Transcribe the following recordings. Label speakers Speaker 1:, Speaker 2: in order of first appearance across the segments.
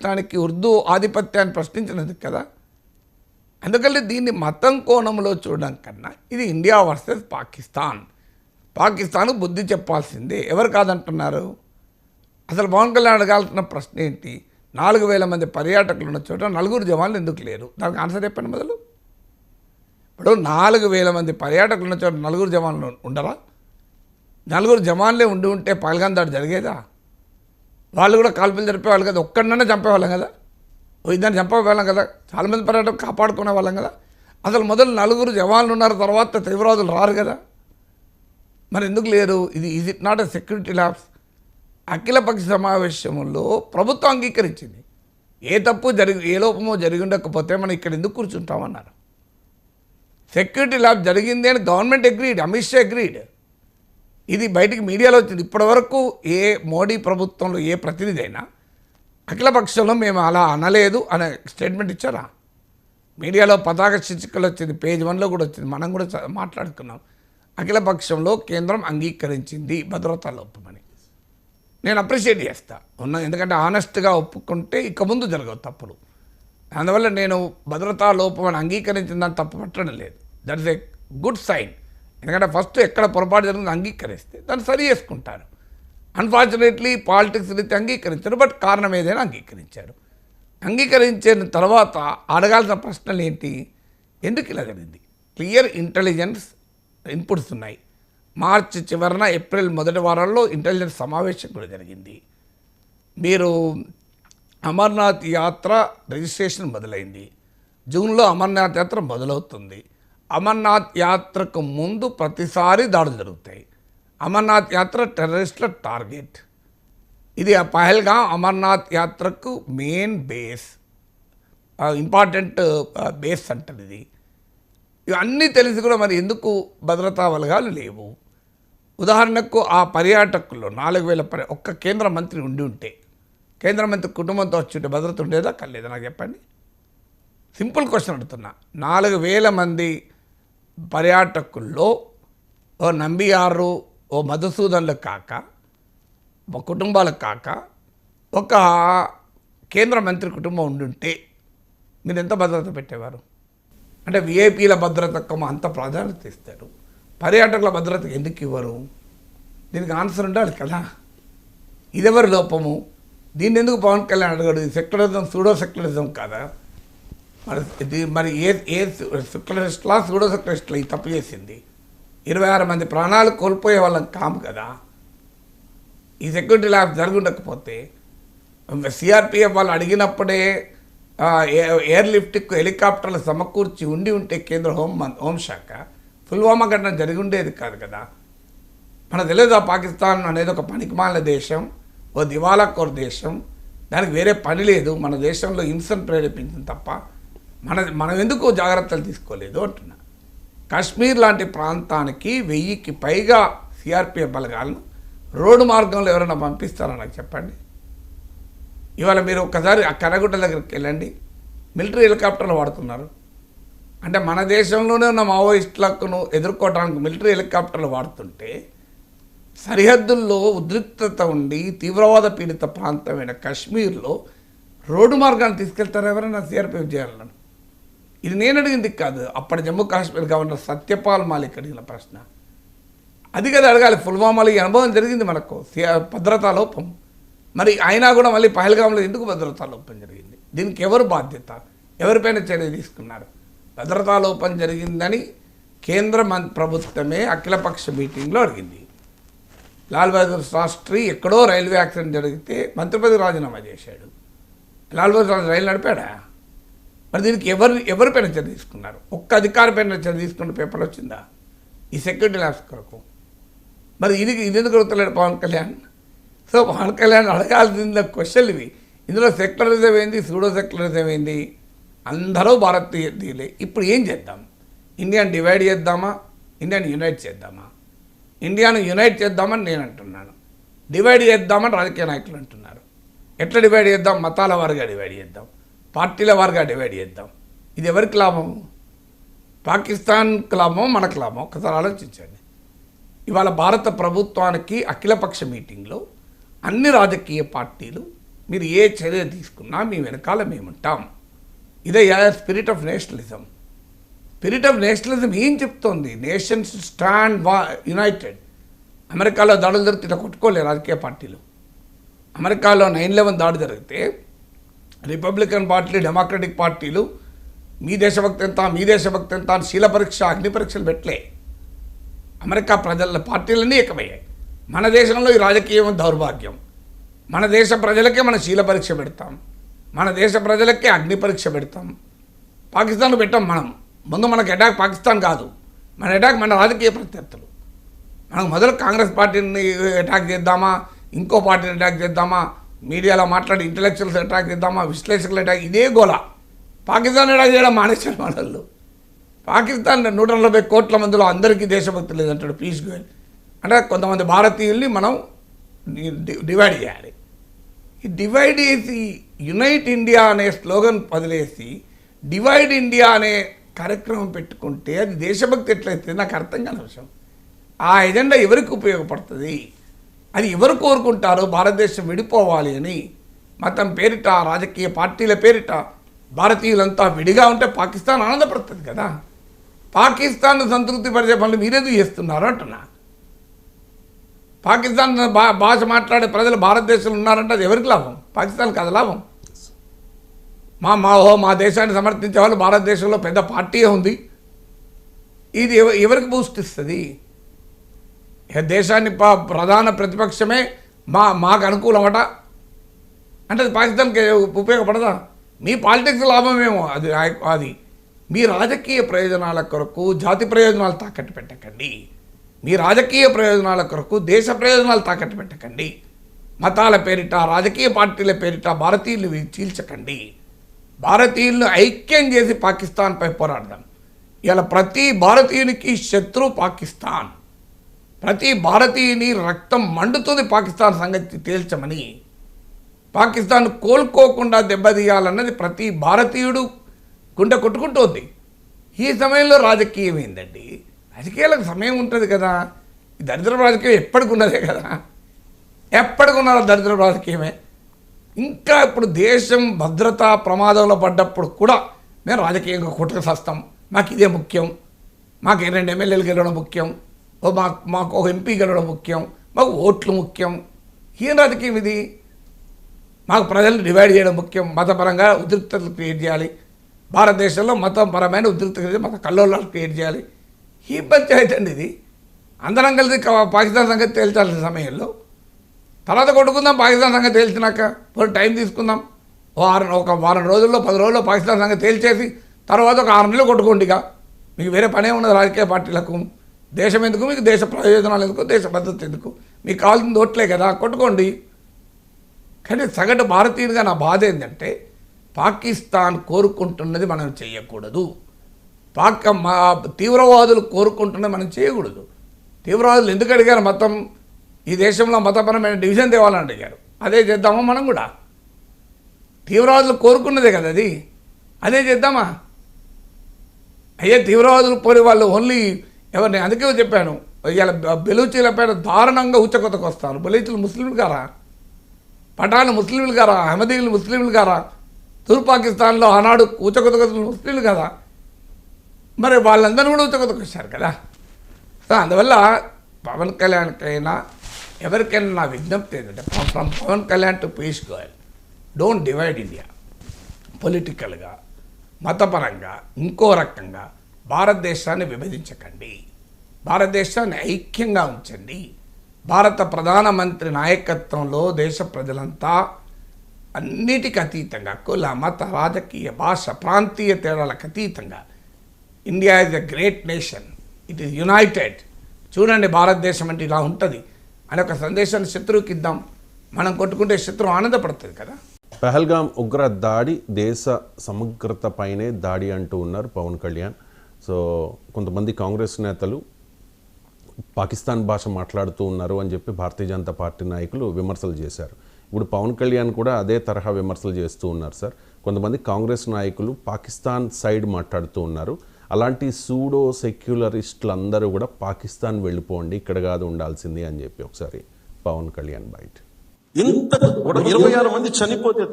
Speaker 1: దానికి ఉర్దూ ఆధిపత్యాన్ని ప్రశ్నించినందుకు కదా. అందుకని దీన్ని మతం కోణంలో చూడడం కన్నా ఇది ఇండియా వర్సెస్ పాకిస్తాన్. పాకిస్తాన్కు బుద్ధి చెప్పాల్సిందే. ఎవరు కాదంటున్నారు? అసలు పవన్ కళ్యాణ్ అడగాల్సిన ప్రశ్న ఏంటి? 4,000 మంది పర్యాటకులు ఉన్న చోట 4 జవాన్లు ఎందుకు లేరు? దానికి ఆన్సర్ చెప్పండి మొదలు. ఇప్పుడు 4,000 మంది పర్యాటకులు ఉన్న చోట 4 జవాన్లు ఉండరా? 4 జవాన్లే ఉంటే పహల్గాం దాడి జరిగేదా? వాళ్ళు కూడా కాల్పులు జరిపేవాళ్ళు కదా, ఒక్కడినైనా చంపేవాళ్ళం కదా, ఇద్దరిని చంపేవాళ్ళం కదా, చాలామంది పర్యాటకులు కాపాడుకునే వాళ్ళం కదా. అసలు మొదలు 4 జవాన్లు ఉన్నారు, తర్వాత తీవ్రవాదులు రారు కదా, మరి ఎందుకు లేరు? Is it not a security labs? అఖిలపక్ష సమావేశంలో ప్రభుత్వం అంగీకరించింది. ఏ తప్పు ఏ లోపమో జరిగి ఉండకపోతే మనం ఇక్కడ ఎందుకు కూర్చుంటామన్నారు. సెక్యూరిటీ ల్యాబ్ జరిగింది అని government agreed, Amit Shah agreed. ఇది బయటికి మీడియాలో వచ్చింది. ఇప్పటివరకు ఏ మోడీ ప్రభుత్వంలో ఏ ప్రతినిధి అయినా అఖిలపక్షంలో మేము అలా అనలేదు అనే స్టేట్మెంట్ ఇచ్చారా? మీడియాలో పతాక శీర్షికలు వచ్చింది, పేజ్ 1లో కూడా వచ్చింది, మనం కూడా మాట్లాడుకున్నాం. అఖిలపక్షంలో కేంద్రం అంగీకరించింది భద్రతా లోపమని. నేను అప్రిషియేట్ చేస్తా ఎందుకంటే ఆనెస్ట్గా ఒప్పుకుంటే ఇక ముందు జరగవు తప్పులు. అందువల్ల నేను భద్రతా లోపం అని అంగీకరించిందని తప్పు పట్టడం లేదు. That is a good sign. ఎందుకంటే ఫస్ట్ ఎక్కడ పొరపాటు జరిగిందో అంగీకరిస్తే దాన్ని సరి చేసుకుంటారు. అన్ఫార్చునేట్లీ పాలిటిక్స్ రీతి అంగీకరించారు, బట్ కారణం ఏదైనా అంగీకరించారు. అంగీకరించిన తర్వాత అడగాల్సిన ప్రశ్నలు ఏంటి? ఎందుకు ఇలా జరిగింది? క్లియర్ ఇంటెలిజెన్స్ ఇన్పుట్స్ ఉన్నాయి. మార్చి చివరన ఏప్రిల్ మొదటి వారాల్లో ఇంటెలిజెన్స్ సమావేశం కూడా జరిగింది. మీరు అమర్నాథ్ యాత్ర రిజిస్ట్రేషన్ మొదలైంది, జూన్లో అమర్నాథ్ యాత్ర మొదలవుతుంది. అమర్నాథ్ యాత్రకు ముందు ప్రతిసారి దాడులు జరుగుతాయి. అమర్నాథ్ యాత్ర టెర్రరిస్టుల టార్గెట్. ఇది పహల్గాం అమర్నాథ్ యాత్రకు మెయిన్ బేస్, ఇంపార్టెంట్ బేస్ అంటారు. ఇవన్నీ తెలిసి కూడా మరి ఎందుకు భద్రతా బలగాలు లేవు? ఉదాహరణకు ఆ పర్యాటకుల్లో 4,000 ఒక్క కేంద్ర మంత్రి ఉంటే, కేంద్ర మంత్రి కుటుంబంతో వచ్చి ఉంటే భద్రత ఉండేదా కలేదా? నాకు చెప్పండి. సింపుల్ క్వశ్చన్ అడుగుతున్నా. 4,000 మంది పర్యాటకుల్లో ఓ నంబియారు, ఓ మధుసూదన్లు కాక, ఒక కుటుంబాలకు కాక, ఒక కేంద్ర మంత్రి కుటుంబం ఉండుంటే మీరు ఎంత భద్రత పెట్టేవారు? అంటే విఐపీల భద్రతకు అంత ప్రాధాన్యత ఇస్తారు, పర్యాటకుల భద్రతకు ఎందుకు ఇవ్వరు? దీనికి ఆన్సర్ ఉండాలి కదా. ఇదెవరి లోపము? దీన్ని ఎందుకు పవన్ కళ్యాణ్ అడగడు? సెక్యులరిజం సూడో సెక్యులరిజం కాదా? మరి ఏ సెక్యులరిస్ట్లా సూడో సెక్యులరిస్ట్లా ఈ తప్పు చేసింది? 26 మంది ప్రాణాలు కోల్పోయే వాళ్ళం కాము కదా. ఈ సెక్యూరిటీ ల్యాబ్ జరుగుండకపోతే సిఆర్పిఎఫ్ వాళ్ళు అడిగినప్పుడే ఎయిర్ లిఫ్ట్కు హెలికాప్టర్లు సమకూర్చి ఉంటే కేంద్ర హోంశాఖ పుల్వామా ఘటన జరిగి ఉండేది కాదు కదా. మనకు తెలియదు పాకిస్తాన్ అనేది ఒక పనికిమాలిన దేశం, ఓ దివాలాకోర్ దేశం, దానికి వేరే పని లేదు. మన దేశంలో హింసను ప్రేరేపించింది తప్ప మనం ఎందుకు జాగ్రత్తలు తీసుకోలేదు అంటున్నా. కాశ్మీర్ లాంటి ప్రాంతానికి 1000కి పైగా సిఆర్పిఎఫ్ బలగాలను రోడ్డు మార్గంలో ఎవరైనా పంపిస్తారా నాకు చెప్పండి. ఇవాళ మీరు ఒక్కసారి ఆ కనగుట్ట దగ్గరికి వెళ్ళండి, మిలిటరీ హెలికాప్టర్లు వాడుతున్నారు. అంటే మన దేశంలోనే ఉన్న మావోయిస్టులను ఎదుర్కోవడానికి మిలిటరీ హెలికాప్టర్లు వాడుతుంటే, సరిహద్దుల్లో ఉద్రిక్తత ఉండి తీవ్రవాద పీడిత ప్రాంతమైన కాశ్మీర్లో రోడ్డు మార్గాన్ని తీసుకెళ్తారు ఎవరైనా సిఆర్పిఎఫ్ చేయాలని? ఇది నేను అడిగింది కాదు, అప్పటి జమ్మూ కాశ్మీర్ గవర్నర్ సత్యపాల్ మాలిక్ అడిగిన ప్రశ్న. అది కదా అడగాలి. పుల్వామాలో ఈ అనుభవం జరిగింది మనకు, భద్రతా లోపం. మరి అయినా కూడా మళ్ళీ పహల్గాంలో ఎందుకు భద్రతా లోపం జరిగింది? దీనికి ఎవరు బాధ్యత? ఎవరిపైన చర్య తీసుకున్నారు? భద్రతా లోపం జరిగిందని కేంద్ర ప్రభుత్వమే అఖిలపక్ష మీటింగ్లో అడిగింది. లాల్ బహదూర్ శాస్త్రి ఎక్కడో రైల్వే యాక్సిడెంట్ జరిగితే మంత్రి పదవి రాజీనామా చేశాడు. లాల్ బహదూర్ శాస్త్రి రైలు నడిపాడా? మరి దీనికి ఎవరిపైన చర్య తీసుకున్నారు? ఒక్క అధికారిపైన చర్య తీసుకున్న పేపర్ వచ్చిందా ఈ సెక్యూరిటీ ల్యాబ్స్ కొరకు? మరి ఇది ఎందుకు అడుగుతలేడు పవన్ కళ్యాణ్? సో పవన్ కళ్యాణ్ అడగాల్సిన క్వశ్చన్లు ఇవి. ఇందులో సెక్యులరిజం ఏంది, సూడో సెక్యులరిజం ఏంది? అందరూ భారతీయులే. ఇప్పుడు ఏం చేద్దాం? ఇండియాను డివైడ్ చేద్దామా, ఇండియాను యునైట్ చేద్దామా? ఇండియాను యునైట్ చేద్దామని నేను అంటున్నాను, డివైడ్ చేద్దామని రాజకీయ నాయకులు అంటున్నారు. ఎట్లా డివైడ్ చేద్దాం? మతాల వారిగా డివైడ్ చేద్దాం, పార్టీల వారిగా డివైడ్ చేద్దాం. ఇది ఎవరికి లాభం? పాకిస్తాన్కి లాభం, మనకు లాభం? ఒకసారి ఆలోచించండి. ఇవాళ భారత ప్రభుత్వానికి అఖిలపక్ష మీటింగ్లో అన్ని రాజకీయ పార్టీలు మీరు ఏ చర్య తీసుకున్నా మీ వెనకాల మేముంటాం. ఇదే spirit of nationalism. Spirit of nationalism ఏం చెప్తోంది? Nations stand United. అమెరికాలో దాడులు జరిగితే ఇలా కొట్టుకోలేరు రాజకీయ పార్టీలు. అమెరికాలో 9/11 దాడి జరిగితే రిపబ్లికన్ పార్టీలు, డెమోక్రటిక్ పార్టీలు మీ దేశభక్తి ఎంత, మీ దేశభక్తి ఎంత అని శీల పరీక్ష, అగ్ని పరీక్షలు పెట్టలే. అమెరికా ప్రజల పార్టీలన్నీ ఏకమయ్యాయి. మన దేశంలో ఈ రాజకీయం దౌర్భాగ్యం. మన దేశ ప్రజలకే మన శీల పరీక్ష పెడతాం, మన దేశ ప్రజలకే అగ్ని పరీక్ష పెడతాం. పాకిస్తాన్ పెట్టాం మనం. ముందు మనకు అటాక్ పాకిస్తాన్ కాదు, మన అటాక్ మన రాజకీయ ప్రత్యర్థులు. మనం మొదలు కాంగ్రెస్ పార్టీని అటాక్ చేద్దామా, ఇంకో పార్టీని అటాక్ చేద్దామా, మీడియాలో మాట్లాడి ఇంటలెక్చువల్స్ అటాక్ చేద్దామా, విశ్లేషకులు అటాక్, ఇదే గోల. పాకిస్తాన్ అటాక్ చేయడం మానేశారు వాళ్ళు. పాకిస్తాన్ 140 కోట్ల మందిలో అందరికీ దేశభక్తి లేదంటాడు పీయూష్ గోయల్. అంటే కొంతమంది భారతీయుల్ని మనం డివైడ్ చేయాలి. ఈ డివైడ్ చేసి యునైట్ ఇండియా అనే స్లోగన్ వదిలేసి డివైడ్ ఇండియా అనే కార్యక్రమం పెట్టుకుంటే అది దేశభక్తి ఎట్లయితే నాకు అర్థం కాని విషయం. ఆ ఎజెండా ఎవరికి ఉపయోగపడుతుంది? అది ఎవరు కోరుకుంటారో భారతదేశం విడిపోవాలి అని? మతం పేరిట, రాజకీయ పార్టీల పేరిట భారతీయులంతా విడిగా ఉంటే పాకిస్తాన్ ఆనందపడుతుంది కదా. పాకిస్తాన్ సంతృప్తి పరిచే పనులు మీరెందుకు చేస్తున్నారు అంటున్నా. పాకిస్తాన్ భాష మాట్లాడే ప్రజలు భారతదేశంలో ఉన్నారంటే అది ఎవరికి లాభం? పాకిస్తాన్ కాదు లాభం. మా దేశాన్ని సమర్థించే వాళ్ళు భారతదేశంలో పెద్ద పార్టీ ఉంది. ఇది ఎవరికి బూస్ట్ ఇస్తుంది? దేశాన్ని ప్రధాన ప్రతిపక్షమే మాకు అనుకూలమట అంటే అది పాకిస్తాన్కి ఉపయోగపడదా? మీ పాలిటిక్స్ లాభమేమో అది మీ రాజకీయ ప్రయోజనాల కొరకు జాతి ప్రయోజనాలు తాకట్టు పెట్టకండి. మీ రాజకీయ ప్రయోజనాల కొరకు దేశ ప్రయోజనాలు తాకట్టు పెట్టకండి. మతాల పేరిట, రాజకీయ పార్టీల పేరిట భారతీయులు చీల్చకండి. భారతీయులను ఐక్యం చేసి పాకిస్తాన్పై పోరాడదాం. ఇలా ప్రతి భారతీయునికి శత్రువు పాకిస్తాన్. ప్రతి భారతీయుని రక్తం మండుతుంది పాకిస్తాన్ సంగతి తేల్చమని. పాకిస్తాన్ కోలుకోకుండా దెబ్బతీయాలన్నది ప్రతి భారతీయుడు గుండె కొట్టుకుంటోంది. ఈ సమయంలో రాజకీయం ఏందండి? రాజకీయాలకు సమయం ఉంటుంది కదా. ఈ దరిద్ర రాజకీయం ఎప్పటికున్నదే కదా, ఎప్పటికున్నదో దరిద్ర రాజకీయమే. ఇంకా ఇప్పుడు దేశం భద్రత ప్రమాదంలో పడ్డప్పుడు కూడా మేము రాజకీయంగా కొట్టుకు వస్తాం. మాకు ఇదే ముఖ్యం, మాకు 2 ఎమ్మెల్యేలు గెలవడం ముఖ్యం, మాకు ఒక ఎంపీ గెలవడం ముఖ్యం, మాకు ఓట్లు ముఖ్యం. ఏం రాజకీయం ఇది? మాకు ప్రజలను డివైడ్ చేయడం ముఖ్యం, మతపరంగా ఉద్రిక్తతలు క్రియేట్ చేయాలి, భారతదేశంలో మతపరమైన ఉద్రిక్తత, మత కల్లోలాలు క్రియేట్ చేయాలి. ఈ పంచాయతీ అండి ఇది. అందరం కలిసి పాకిస్తాన్ సంగతి తేల్చాల్సిన సమయంలో తర్వాత కొట్టుకుందాం. పాకిస్తాన్ సంగతి తేల్చినాక పోయి టైం తీసుకుందాం. ఒక వారం రోజుల్లో 10 రోజుల్లో పాకిస్తాన్ సంగతి తేల్చేసి తర్వాత ఒక 6 నెలలు కొట్టుకోండిగా. మీకు వేరే పనే ఉన్నది రాజకీయ పార్టీలకు. దేశం ఎందుకు మీకు? దేశ ప్రయోజనాలు ఎందుకు? దేశ భద్రత ఎందుకు? మీకు కావాల్సింది ఓట్లే కదా, కొట్టుకోండి. కానీ సగటు భారతీయునిగా నా బాధ ఏంటంటే పాకిస్తాన్ కోరుకుంటున్నది మనం చేయకూడదు. తీవ్రవాదులు కోరుకుంటున్నది మనం చేయకూడదు. తీవ్రవాదులు ఎందుకు అడిగారు? మతం, ఈ దేశంలో మతపరమైన డివిజన్ తేవాలని అడిగారు. అదే చేద్దామా మనం కూడా? తీవ్రవాదులు కోరుకున్నదే కదా అది, అదే చేద్దామా? అయ్యే తీవ్రవాదులు పోలి వాళ్ళు ఓన్లీ ఎవరిని? అందుకే చెప్పాను, ఇవాళ బెలూచీల పైన దారుణంగా ఉచ్చకొతకు వస్తారు. బెలూచీలు ముస్లింలు గారా? పఠాన్లు ముస్లింలు గారా? అహ్మదీలు ముస్లింలు గారా? తూర్పు పాకిస్తాన్లో ఆనాడు ఉచ్చకొతకు ముస్లింలు కదా. మరి వాళ్ళందరూ కూడా ఉచ్చకొతకు వచ్చారు కదా. సో అందువల్ల పవన్ కళ్యాణ్కైనా ఎవరికైనా నా విజ్ఞప్తి ఏంటంటే, from Pawan Kalyan to Piyush Goyal, don't divide India. పొలిటికల్గా, మతపరంగా, ఇంకో రకంగా భారతదేశాన్ని విభజించకండి. భారతదేశాన్ని ఐక్యంగా ఉంచండి. భారత ప్రధానమంత్రి నాయకత్వంలో దేశ ప్రజలంతా అన్నిటికీ అతీతంగా, కుల, మత, రాజకీయ, భాష, ప్రాంతీయ తేడాలకు అతీతంగా India is a great nation, it is United. చూడండి భారతదేశం అంటే ఇలా ఉంటుంది అని ఒక సందేశాన్ని శత్రువుకి ఇద్దాం. మనం కొట్టుకుంటే శత్రువు ఆనందపడుతుంది కదా.
Speaker 2: పహల్గాం ఉగ్ర దాడి దేశ సమగ్రతపైనే దాడి అంటూ ఉన్నారు పవన్ కళ్యాణ్. సో కొంతమంది కాంగ్రెస్ నేతలు పాకిస్తాన్ భాష మాట్లాడుతూ ఉన్నారు అని చెప్పి భారతీయ జనతా పార్టీ నాయకులు విమర్శలు చేశారు. ఇప్పుడు పవన్ కళ్యాణ్ కూడా అదే తరహా విమర్శలు చేస్తూ ఉన్నారు సార్. కొంతమంది కాంగ్రెస్ నాయకులు పాకిస్తాన్ సైడ్ మాట్లాడుతూ ఉన్నారు. అలాంటి సూడో సెక్యులరిస్టులు అందరూ కూడా పాకిస్తాన్ వెళ్ళిపోండి, ఇక్కడ కాదు ఉండాల్సింది అని చెప్పి ఒకసారి పవన్ కళ్యాణ్ బయట
Speaker 3: ఇంత 26 మంది చనిపోతే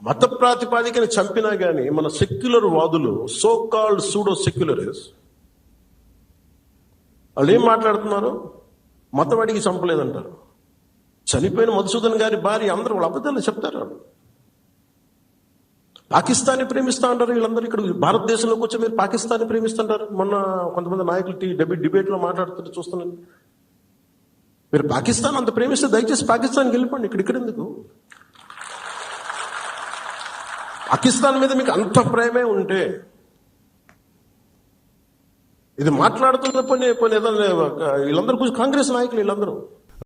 Speaker 3: మత ప్రాతిపాదికని చంపినా గానీ మన సెక్యులర్ వాదులు, సో కాల్డ్ సూడో సెక్యులరిస్, వాళ్ళు ఏం మాట్లాడుతున్నారు? మతవాడికి చంపలేదంటారు. చనిపోయిన మధుసూదన్ గారి భార్య అందరూ వాళ్ళ అబద్ధాలు చెప్తారు. వాళ్ళు పాకిస్తాన్ని ప్రేమిస్తా అంటారు. వీళ్ళందరూ ఇక్కడ భారతదేశంలోకి వచ్చి మీరు పాకిస్తాన్ని ప్రేమిస్తుంటారు. మొన్న కొంతమంది నాయకులు డిబేట్ లో మాట్లాడుతుంటే చూస్తున్నాను. మీరు పాకిస్తాన్ అంత ప్రేమిస్తే దయచేసి పాకిస్తాన్కి వెళ్ళిపోండి. ఇక్కడ ఎందుకు? పాకిస్తాన్ మీద మీకు అంత ప్రేమే ఉంటే ఇది మాట్లాడుతున్న పని వీళ్ళందరూ కాంగ్రెస్ నాయకులు వీళ్ళందరూ